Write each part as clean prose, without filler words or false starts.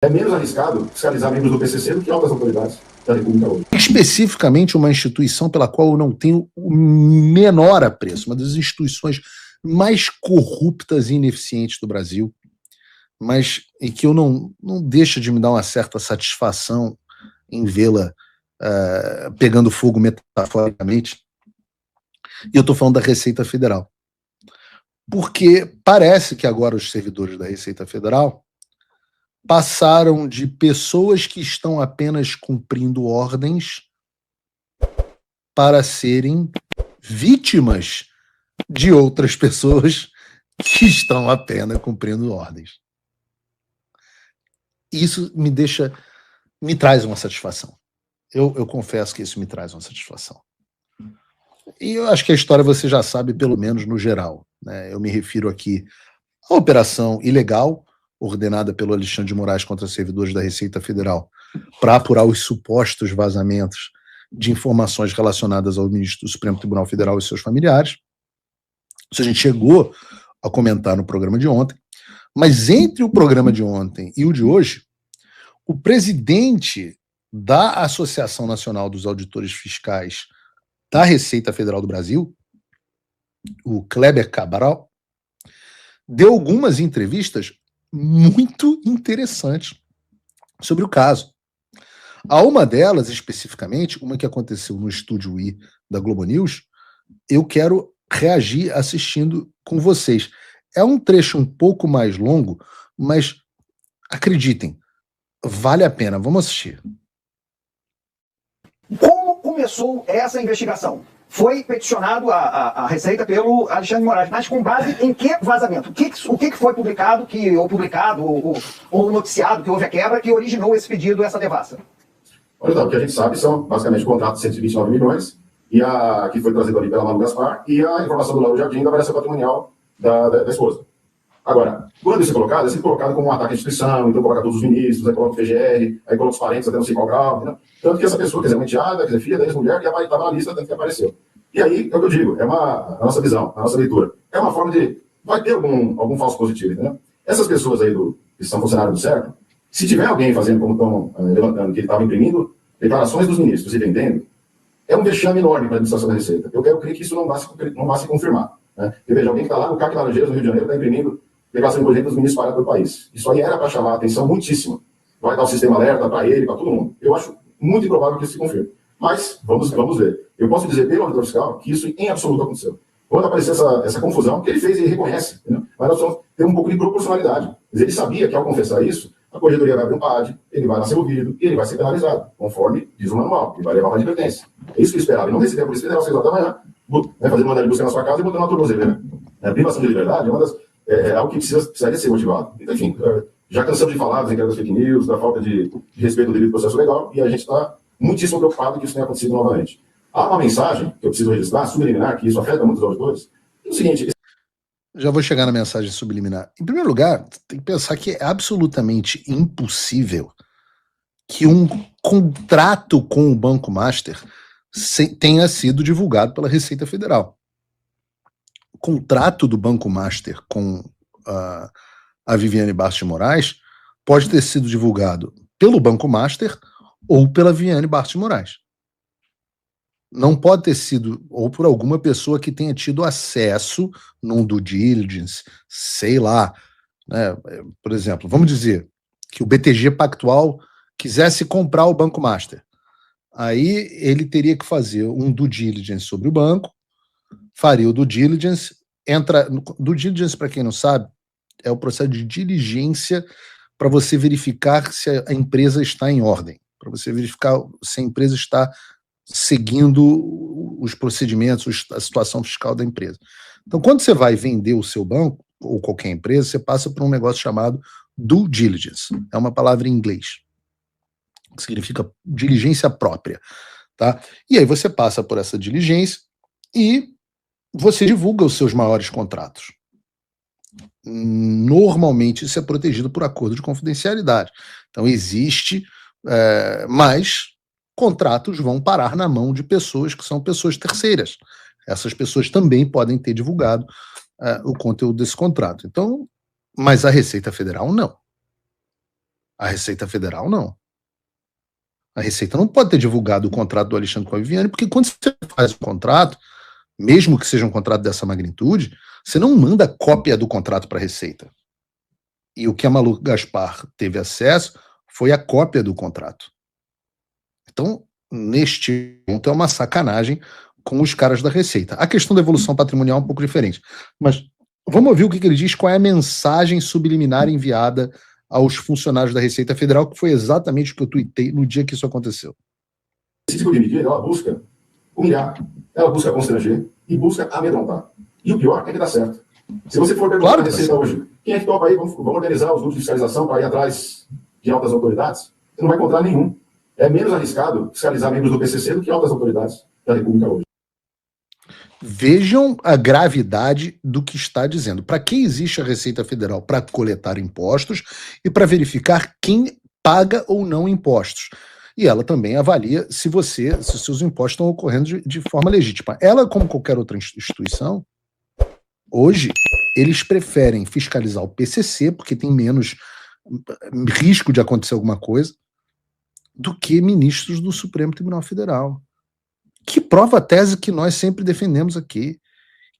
É menos arriscado fiscalizar membros do PCC do que altas autoridades da República hoje. Especificamente uma instituição pela qual eu não tenho o menor apreço, uma das instituições mais corruptas e ineficientes do Brasil, mas e que eu não deixa de me dar uma certa satisfação em vê-la pegando fogo metaforicamente. E eu estou falando da Receita Federal. Porque parece que agora os servidores da Receita Federal passaram de pessoas que estão apenas cumprindo ordens para serem vítimas de outras pessoas que estão apenas cumprindo ordens. Isso me traz uma satisfação. Eu confesso que isso me traz uma satisfação. E eu acho que a história você já sabe, pelo menos no geral, né? Eu me refiro aqui à operação ilegal ordenada pelo Alexandre de Moraes contra servidores da Receita Federal para apurar os supostos vazamentos de informações relacionadas ao ministro do Supremo Tribunal Federal e seus familiares. Isso a gente chegou a comentar no programa de ontem, mas entre o programa de ontem e o de hoje, o presidente da Associação Nacional dos Auditores Fiscais da Receita Federal do Brasil, o Kleber Cabral, deu algumas entrevistas muito interessantes sobre o caso. A uma delas, especificamente, uma que aconteceu no Estúdio I da Globo News, eu quero reagir assistindo com vocês. É um trecho um pouco mais longo, mas acreditem, vale a pena. Vamos assistir. Como começou essa investigação? Foi peticionado a Receita pelo Alexandre de Moraes, mas com base em que vazamento? O que foi publicado, ou noticiado, que houve a quebra, que originou esse pedido, essa devassa? Olha, então, o que a gente sabe são, basicamente, contratos de 129 milhões, que foi trazido ali pela Malu Gaspar, e a informação do Lauro Jardim da variação patrimonial da esposa. Agora, quando isso é colocado como um ataque à instituição, então coloca todos os ministros, aí coloca o PGR, aí coloca os parentes até não sei qual grau, entendeu? Tanto que essa pessoa, quer dizer, uma enteada, quer dizer, filha da ex-mulher, que estava na lista, tanto que apareceu. E aí, é o que eu digo, a nossa visão, a nossa leitura. É uma forma de... Vai ter algum falso positivo, entendeu? Essas pessoas aí que são funcionários do cerco, se tiver alguém fazendo como estão levantando, que ele estava imprimindo declarações dos ministros e vendendo, é um vexame enorme para a administração da Receita. Eu quero crer que isso não vai se confirmar. Né? Porque veja, alguém que está lá no CAC Laranjeiras, no Rio de Janeiro, está imprimindo declaração de imposto dos ministros espalhados pelo país. Isso aí era para chamar a atenção muitíssimo. Vai dar o sistema alerta para ele, para todo mundo. Eu acho muito improvável que isso se confirme. Mas vamos ver. Eu posso dizer pelo auditor fiscal que isso em absoluto aconteceu. Quando aparecer essa confusão, que ele fez, ele reconhece. Entendeu? Mas nós vamos ter um pouco de proporcionalidade. Mas ele sabia que ao confessar isso, a corregedoria vai abrir um PAD, ele vai lá ser ouvido e ele vai ser penalizado, conforme diz o manual, e vai levar uma advertência. É isso que eu esperava. E não receber a Polícia Federal às 6 horas da manhã, fazendo mandar de busca na sua casa e botando uma tornozeleira. A privação de liberdade é algo que precisaria ser motivado. Então, enfim, já cansamos de falar das entregas fake news, da falta de respeito ao devido processo legal, e a gente está muitíssimo preocupado que isso tenha acontecido novamente. Há uma mensagem que eu preciso registrar, subliminar, que isso afeta muitos auditores. É o seguinte... Já vou chegar na mensagem subliminar. Em primeiro lugar, tem que pensar que é absolutamente impossível que um contrato com o Banco Master tenha sido divulgado pela Receita Federal. O contrato do Banco Master com a Viviane Bastos de Moraes pode ter sido divulgado pelo Banco Master ou pela Viviane Bastos de Moraes. Não pode ter sido, ou por alguma pessoa que tenha tido acesso num due diligence, sei lá, né? Por exemplo, vamos dizer que o BTG Pactual quisesse comprar o Banco Master. Aí ele teria que fazer um due diligence sobre o banco, faria o due diligence, due diligence, para quem não sabe, é o processo de diligência para você verificar se a empresa está em ordem, para você verificar se a empresa está seguindo os procedimentos, a situação fiscal da empresa. Então, quando você vai vender o seu banco, ou qualquer empresa, você passa por um negócio chamado due diligence. É uma palavra em inglês, que significa diligência própria. Tá? E aí você passa por essa diligência e você divulga os seus maiores contratos. Normalmente isso é protegido por acordo de confidencialidade. Então existe, mas contratos vão parar na mão de pessoas que são pessoas terceiras. Essas pessoas também podem ter divulgado o conteúdo desse contrato. Então, mas a Receita Federal não. A Receita Federal, não. A Receita não pode ter divulgado o contrato do Alexandre com a Viviane, porque quando você faz um contrato, mesmo que seja um contrato dessa magnitude, você não manda cópia do contrato para a Receita. E o que a Malu Gaspar teve acesso foi a cópia do contrato. Então, neste ponto, é uma sacanagem com os caras da Receita. A questão da evolução patrimonial é um pouco diferente. Mas vamos ouvir o que ele diz, qual é a mensagem subliminar enviada aos funcionários da Receita Federal, que foi exatamente o que eu tuitei no dia que isso aconteceu. Esse tipo de medida, ela busca humilhar, ela busca constranger e busca amedrontar. E o pior é que dá certo. Se você for perguntar Claro à Receita hoje, quem é que topa aí? Vamos organizar os grupos de fiscalização para ir atrás de altas autoridades? Você não vai encontrar nenhum. É menos arriscado fiscalizar membros do PCC do que altas autoridades da República hoje. Vejam a gravidade do que está dizendo. Para que existe a Receita Federal? Para coletar impostos e para verificar quem paga ou não impostos. E ela também avalia se os seus impostos estão ocorrendo de forma legítima. Ela, como qualquer outra instituição, hoje, eles preferem fiscalizar o PCC, porque tem menos risco de acontecer alguma coisa, do que ministros do Supremo Tribunal Federal. Que prova a tese que nós sempre defendemos aqui,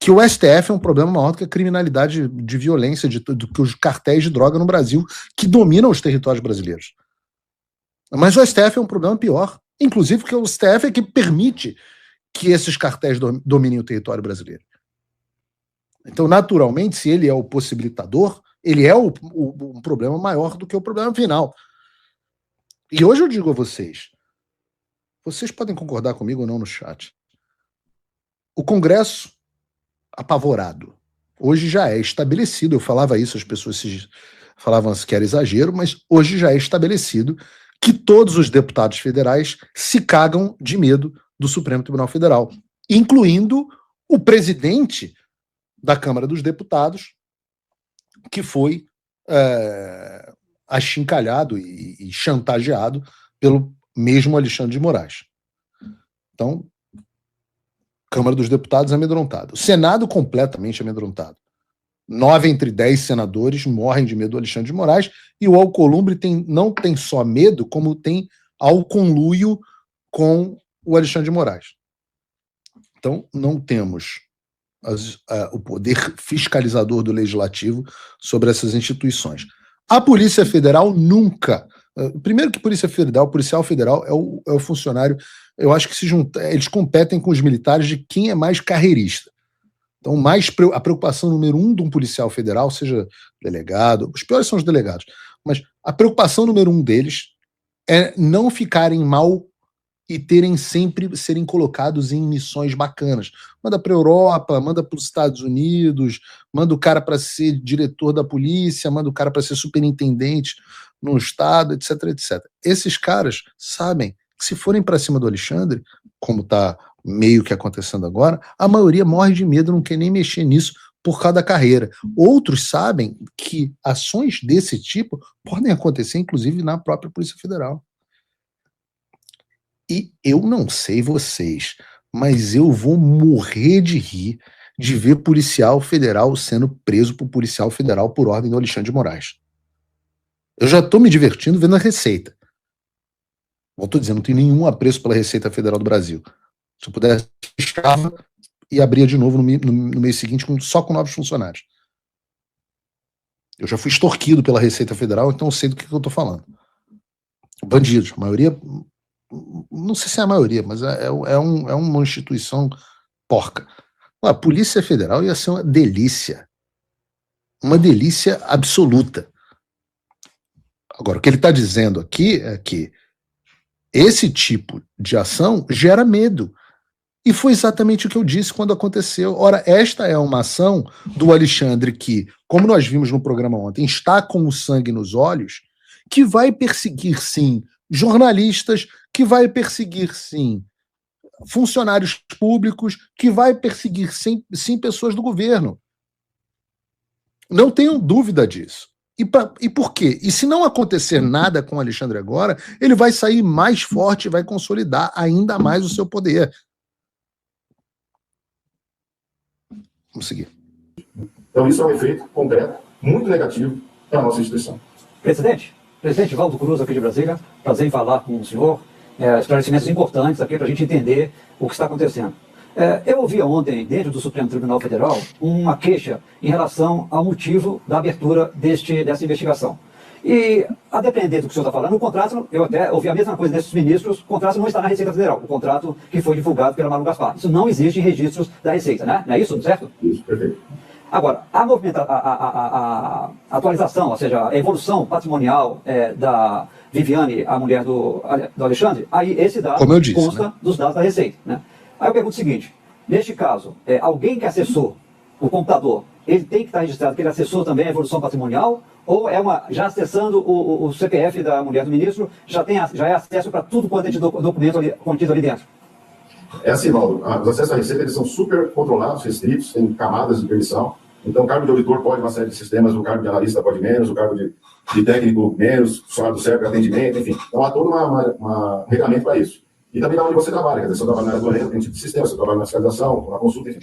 que o STF é um problema maior do que a criminalidade de violência, do que os cartéis de droga no Brasil, que dominam os territórios brasileiros. Mas o STF é um problema pior, inclusive porque o STF é que permite que esses cartéis dominem o território brasileiro. Então, naturalmente, se ele é o possibilitador, ele é um problema maior do que o problema final. E hoje eu digo a vocês podem concordar comigo ou não no chat. O Congresso, apavorado, hoje já é estabelecido, eu falava isso, as pessoas falavam que era exagero, mas hoje já é estabelecido que todos os deputados federais se cagam de medo do Supremo Tribunal Federal, incluindo o presidente da Câmara dos Deputados, que foi achincalhado e chantageado pelo mesmo Alexandre de Moraes. Então, Câmara dos Deputados amedrontada. O Senado completamente amedrontado. 9 entre 10 senadores morrem de medo do Alexandre de Moraes e o Alcolumbre não tem só medo, como tem alconluio com o Alexandre de Moraes. Então, não temos o poder fiscalizador do Legislativo sobre essas instituições. A Polícia Federal nunca... Primeiro que Polícia Federal, o policial federal é o funcionário, eu acho que eles competem com os militares de quem é mais carreirista. Então, a preocupação número 1 de um policial federal, seja delegado, os piores são os delegados, mas a preocupação número 1 deles é não ficarem mal e serem colocados em missões bacanas. Manda para a Europa, manda para os Estados Unidos, manda o cara para ser diretor da polícia, manda o cara para ser superintendente no estado, etc, etc. Esses caras sabem que se forem para cima do Alexandre, como está meio que acontecendo agora, a maioria morre de medo, não quer nem mexer nisso por causa da carreira. Outros sabem que ações desse tipo podem acontecer, inclusive, na própria Polícia Federal. E eu não sei vocês, mas eu vou morrer de rir de ver policial federal sendo preso por policial federal por ordem do Alexandre de Moraes. Eu já estou me divertindo vendo a Receita. Estou dizendo, não tenho nenhum apreço pela Receita Federal do Brasil. Se eu pudesse, fechava e abria de novo no mês seguinte só com novos funcionários. Eu já fui extorquido pela Receita Federal, então eu sei do que eu estou falando. Bandidos, a maioria... Não sei se é a maioria, mas é uma instituição porca. A Polícia Federal ia ser uma delícia. Uma delícia absoluta. Agora, o que ele está dizendo aqui é que esse tipo de ação gera medo. E foi exatamente o que eu disse quando aconteceu. Ora, esta é uma ação do Alexandre que, como nós vimos no programa ontem, está com o sangue nos olhos, que vai perseguir, sim, jornalistas, que vai perseguir, sim, funcionários públicos, que vai perseguir, sim, pessoas do governo. Não tenham dúvida disso. E por quê? E se não acontecer nada com o Alexandre agora, ele vai sair mais forte e vai consolidar ainda mais o seu poder. Vamos seguir. Então isso é um efeito concreto, muito negativo para a nossa instituição. Presidente, Presidente Valdo Cruz, aqui de Brasília. Prazer em falar com o senhor. Esclarecimentos importantes aqui para a gente entender o que está acontecendo. Eu ouvi ontem, dentro do Supremo Tribunal Federal, uma queixa em relação ao motivo da abertura dessa investigação. E, a depender do que o senhor está falando, o contrato, eu até ouvi a mesma coisa desses ministros, o contrato não está na Receita Federal, o contrato que foi divulgado pela Manu Gaspar. Isso não existe em registros da Receita, né? Não é isso, certo? Isso, perfeito. Agora, a atualização, ou seja, a evolução patrimonial da Viviane, a mulher do Alexandre, aí esse dado consta dos dados da Receita, né? Aí eu pergunto o seguinte, neste caso, alguém que acessou o computador, ele tem que estar registrado que ele acessou também a evolução patrimonial, ou já acessando o CPF da mulher do ministro, já é acesso para tudo quanto é de documento contido ali dentro? É assim, Valdo, os acessos à Receita eles são super controlados, restritos, tem camadas de permissão. Então, o cargo de auditor pode uma série de sistemas, o cargo de analista pode menos, o cargo de técnico menos, o salário do CERP, atendimento, enfim. Então, há todo um regulamento para isso. E também da onde você trabalha, quer dizer, se eu trabalho na área do Orento, tem um tipo de sistema, se eu trabalho na fiscalização, na consulta, enfim.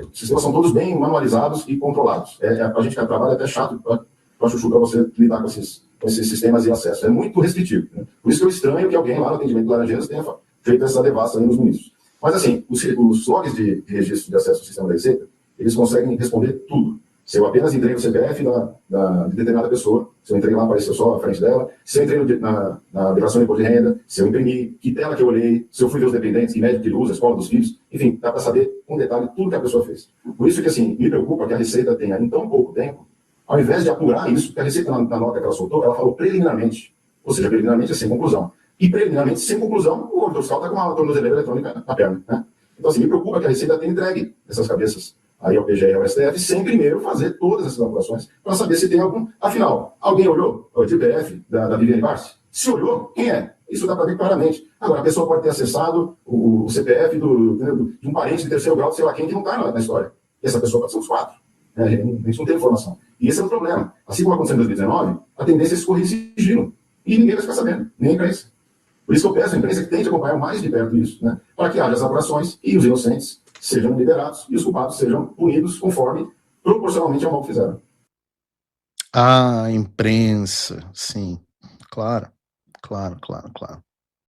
Os sistemas são todos bem manualizados e controlados. A gente que trabalha é até chato para chuchu para você lidar com esses sistemas e acesso. É muito restritivo. Né? Por isso que eu estranho que alguém lá no atendimento do Laranjeiras tenha feito essa devassa aí nos ministros. Mas, assim, os logs de registro de acesso ao sistema da Receita, eles conseguem responder tudo. Se eu apenas entrei no CPF de determinada pessoa, se eu entrei lá, apareceu só a frente dela, se eu entrei na declaração de imposto de renda, se eu imprimi, que tela que eu olhei, se eu fui ver os dependentes, que médico que ele usa, a escola dos filhos, enfim, dá para saber com detalhe tudo que a pessoa fez. Por isso que, assim, me preocupa que a Receita tenha, em tão pouco tempo, ao invés de apurar isso, que a Receita, na nota que ela soltou, ela falou preliminarmente, ou seja, preliminarmente é sem conclusão. E preliminarmente, sem conclusão, o auditor fiscal está com uma tornozeleira eletrônica na perna, né? Então, assim, me preocupa que a Receita tenha entregue essas cabeças aí ao PGR e ao STF, sem primeiro fazer todas essas apurações, para saber se tem algum. Afinal, alguém olhou o CPF da Viviane Barsi? Se olhou, quem é? Isso dá para ver claramente. Agora, a pessoa pode ter acessado o CPF de um parente de terceiro grau, sei lá quem, que não está na história. E essa pessoa pode ser os 4. Né? A gente não tem informação. E esse é o problema. Assim como aconteceu em 2019, a tendência é escorrer em sigilo. E ninguém vai ficar sabendo, nem a imprensa. Por isso que eu peço à imprensa que tente acompanhar mais de perto isso, né? Para que haja as apurações e os inocentes sejam liberados e os culpados sejam punidos conforme, proporcionalmente ao mal que fizeram. A imprensa, sim. Claro.